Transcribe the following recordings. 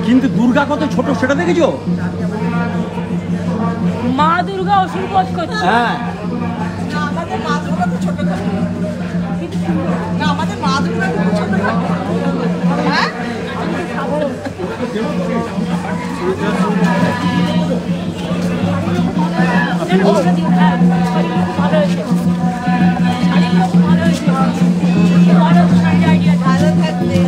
কিন্তু দুর্গা কত ছোট সেটা দেখেছো? মা দুর্গা অসুর বধ করছে। হ্যাঁ, আমাদের মা দুর্গা তো ছোট থাকে না, আমাদের মা দুর্গা তো ছোট থাকে। হ্যাঁ, ভালো হয়েছে, শাড়িগুলো খুব ভালো হয়েছে, ভালো শাড়ি আইডিয়া ভালো থাকবে।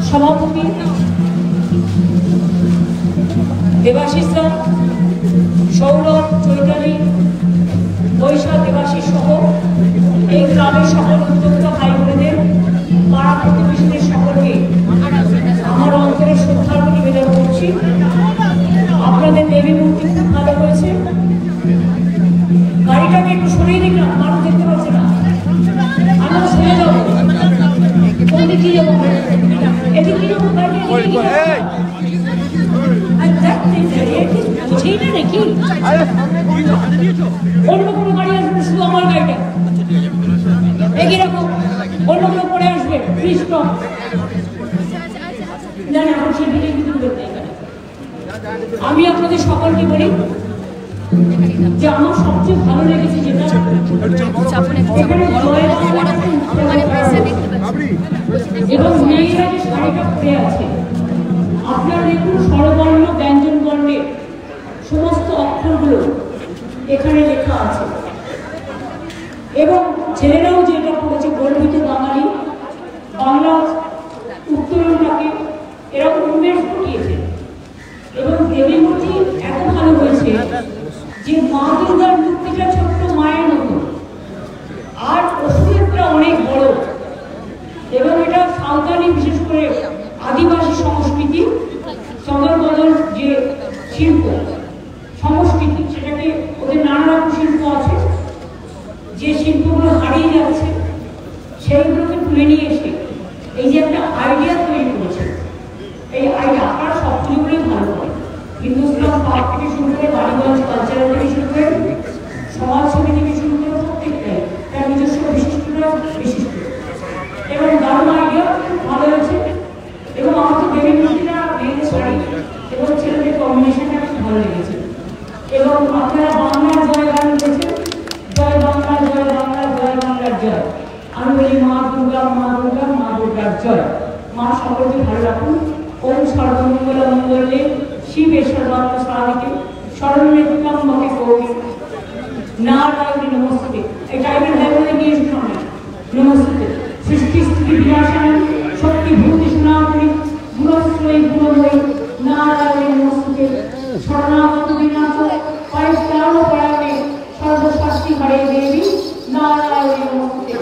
সভাপতি দেবাশিস সৌরভ, চৈতালি, বৈশাখ, দেবাশিস সহ এই গ্রামের সকল উদ্যোক্তা ভাই বোনেদের, পাড়া প্রতিবেশীদের সকলকে আমার অন্তরে শ্রদ্ধার্ঘ্য নিবেদন করছি। আপনাদের দেবী মূর্তি খুব ভালো হয়েছে। গাড়িটাকে একটু সরিয়ে দিলাম, মানুষ দেখতে পাচ্ছে না, আমরা সরে যাবো। কোন দিকে যাবো? এদিকে যাবো, বুঝেই না নাকি অন্য কোনো গাড়ি আসবে, শুধু আমার গাড়িটা একই রকম, অন্য কোনো পরে আসবে কৃষ্ণ না না। আমি আপনাদের সকলকে বলি যে আমার সবচেয়ে ভালো লেগেছে যেটা এবং মেয়েরা যে শাড়িটা পরে আছে, আপনারা দেখুন স্বরবর্ণ ব্যঞ্জন বর্ণের সমস্ত অক্ষরগুলো এখানে লেখা আছে এবং ছেলেরাও যেটা পড়েছে গর্বিত বাঙালি, বাংলা উত্তরণটাকে এরকম উন্মেষ ঘটিয়েছে এবং দেবী মূর্তি এত ভালো হয়েছে যে মা দুর্গার মূর্তিটা ছোট্ট মায়ের মতো আর অসুরটা অনেক বড় এবং এটা সাঁওতালি, বিশেষ করে আদিবাসী সংস্কৃতি, সদর বদল যে শিল্প সংস্কৃতি, সেটাকে ওদের নানা রকম শিল্প আছে, যে শিল্পগুলো হারিয়ে যাচ্ছে সেইগুলোকে তুলে নিয়ে এসে এই যে একটা আইডিয়া তৈরি করেছে। এই আইডিয়া আপনারা সব পুজোগুলোই ভালো করে, হিন্দুস্তান পার্ক থেকে শুরু করে বাড়িগঞ্জ কালচারাল থেকে শুরু করে সমাজসেবী থেকে শুরু করে প্রত্যেকটাই তার নিজস্ব বিশিষ্টতা বিশিষ্ট এবং দারুণ আইডিয়া, খুব ভালো হয়েছে। এবং আমার তো দেবী মূর্তিটা মেয়েদের শাড়ি এবং ছেলেদের কম্বিনেশনটা খুব ভালো লেগেছে। এবং আপনারা বাংলার জয় গান লিখেছেন, জয় বাংলা, জয় বাংলা, জয় বাংলার জয়। আমি বলি মা দুর্গা, মা দুর্গা, মা দুর্গার জয়। মা সকলকে ভালো রাখুন। ওম সর্বমঙ্গল মঙ্গলে শিবে সর্বাত্ম সাধিকে শরণ্যে ত্র্যম্বকে গৌরী নারায়ণী নমস্তে। এই টাইটেল লাইব্রেরি নিয়ে এসে সামনে নমস্তে। সৃষ্টি স্থিতি বিনাশানী শক্তি ভূতি সুনামণি গুণশ্রয়ী গুণময়ী নারায়ণী নমস্তে। শরণাগত বিনাশ পারিত্রাণ পরায়ণে সর্বশাস্তি হরে দেবী নারায়ণী নমস্তে।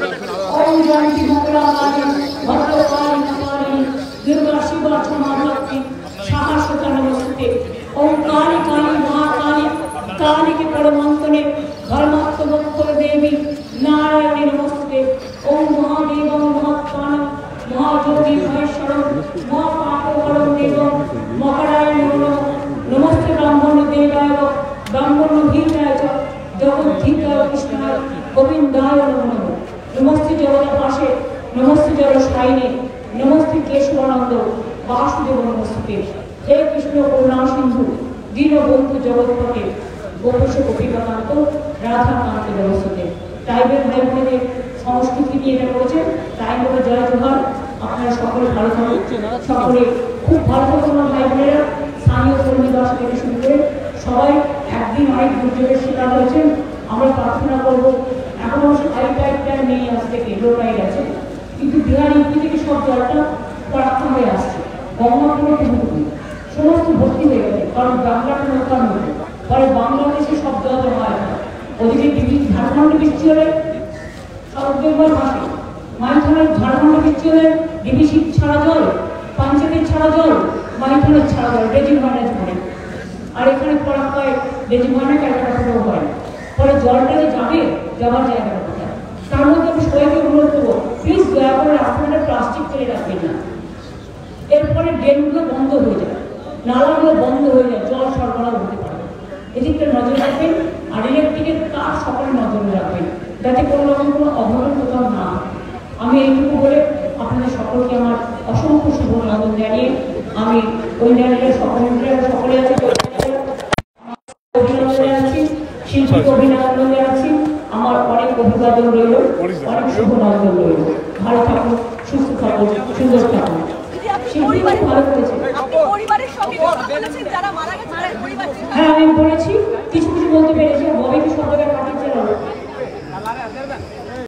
নমস্তরে দেবী নারায়ণী নমস্তে ওম মহাদেবং মহাত্মানং মহাযোগী মহেশ্বরং মহাপাপহরং দেবং মহারায় নমঃ নমস্তে ব্রাহ্মণ দেবায় ব্রাহ্মণ ভীতায় চ জগদ্ধিতায় কৃষ্ণায় গোবিন্দায় নমঃ নমস্তে জগৎপাশে নমস্তে জলসায়িনে নমস্তে কেশবানন্দ বাসুদেব নমস্তে হে কৃষ্ণ করুণা সিন্ধু দীনবন্ধু জগৎপতে গোপেশ গোপীকান্ত রাধাকান্ত নমস্তে। ট্রাইবেল ভাই বোনেদের সংস্কৃতি নিয়ে এটা করেছে, তাই বলে জয় জোহার। আপনারা সকলে ভালো থাকুন, সকলে খুব ভালো থাকুন ভাই বোনেরা। স্থানীয় কর্মী দশ থেকে শুরু করে সবাই একদিন অনেক দুর্যোগের শিকার হয়েছেন। আমরা প্রার্থনা করবো, এখন অবশ্য হাইটাইটটা নেই, আজ থেকে লোটাই গেছে, কিন্তু বিহার ইউপি থেকে সব জলটা প্রার্থনা হয়ে আসছে। গঙ্গাপুরে কিন্তু সমস্ত ভর্তি হয়ে গেছে, কারণ বাংলাটা নৌকার মধ্যে পরে বাংলাদেশে সব জল হয় না। ওদিকে ঝাড়খণ্ডে বৃষ্টি হলে সরকার ভাসে, মাইথনের ঝাড়খণ্ডে বৃষ্টি হলে ডিবিসির ছাড়া জল, পাঞ্চায়েতের ছাড়া জল, মাইথনের ছাড়া জল, রেজিং ম্যানেজ করে। আর এখানে পড়া হয় রেজিং ম্যানেজ একটা হয়, পরে জলটা যে যাবে যাওয়ার জায়গা কোথায়। তার মধ্যে আমি সবাইকে অনুরোধ করবো, প্লিজ দয়া করে আপনারা প্লাস্টিক ফেলে রাখবেন না। এরপরে ড্রেনগুলো বন্ধ হয়ে যায়, নালাগুলো বন্ধ হয়ে যায়, জল সরবরাহ হতে পারে। এদিকটা নজর রাখবেন, আর ইলেকট্রিকের তার সকলে নজর রাখবেন, যাতে কোনো রকম কোনো অঘটন কোথাও না হয়। আমি এইটুকু বলে আপনাদের সকলকে আমার অসংখ্য শুভ অভিনন্দন জানিয়ে আমি অভিনন্দনের সকলে আছে, অভিনন্দনে আছি, শিল্পীকে অভিনন্দনে আছি, আমার অনেক অভিবাদন রইল, অনেক শুভ নন্দন রইল। ভালো থাকুন, সুস্থ থাকুন, সুন্দর থাকুন। শিল্পী ভালো করেছে।